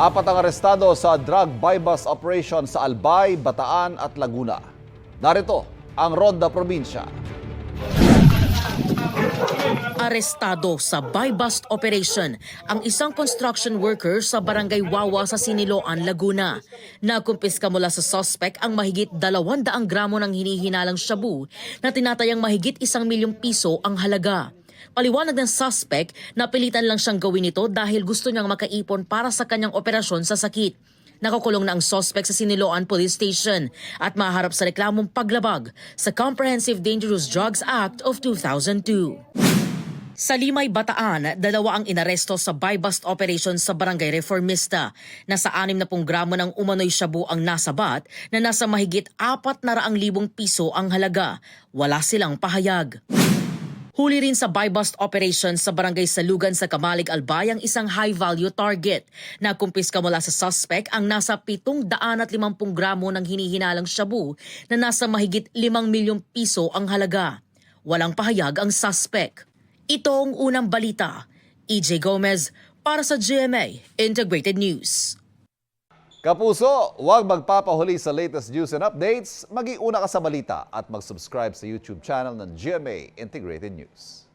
Apat ang arestado sa drug buy-bust operation sa Albay, Bataan at Laguna. Narito ang Ronda Probinsya. Arestado sa buy-bust operation ang isang construction worker sa Barangay Wawa sa Siniloan, Laguna. Nakumpiska mula sa suspect ang mahigit 200 gramo ng hinihinalang shabu na tinatayang mahigit 1 milyong piso ang halaga. Paliwanag ng suspect na pilitan lang siyang gawin ito dahil gusto niyang makaipon para sa kanyang operasyon sa sakit. Nakakulong na ang suspect sa Siniloan Police Station at maharap sa reklamong paglabag sa Comprehensive Dangerous Drugs Act of 2002. Sa Limay, Bataan, 2 ang inaresto sa buy-bust operation sa Barangay Reformista. Nasa 60 gramo ng umano'y shabu ang nasabat na nasa mahigit 400,000 piso ang halaga. Wala silang pahayag. Huli rin sa buy-bust operation sa Barangay Salugan sa Kamalig, Albay ang isang high-value target. Nakumpiska mula sa suspect ang nasa 750 gramo ng hinihinalang shabu na nasa mahigit 5 milyong piso ang halaga. Walang pahayag ang suspect. Ito ang unang balita. EJ Gomez para sa GMA Integrated News. Kapuso, huwag magpapahuli sa latest news and updates. Mag-iuna ka sa balita at mag-subscribe sa YouTube channel ng GMA Integrated News.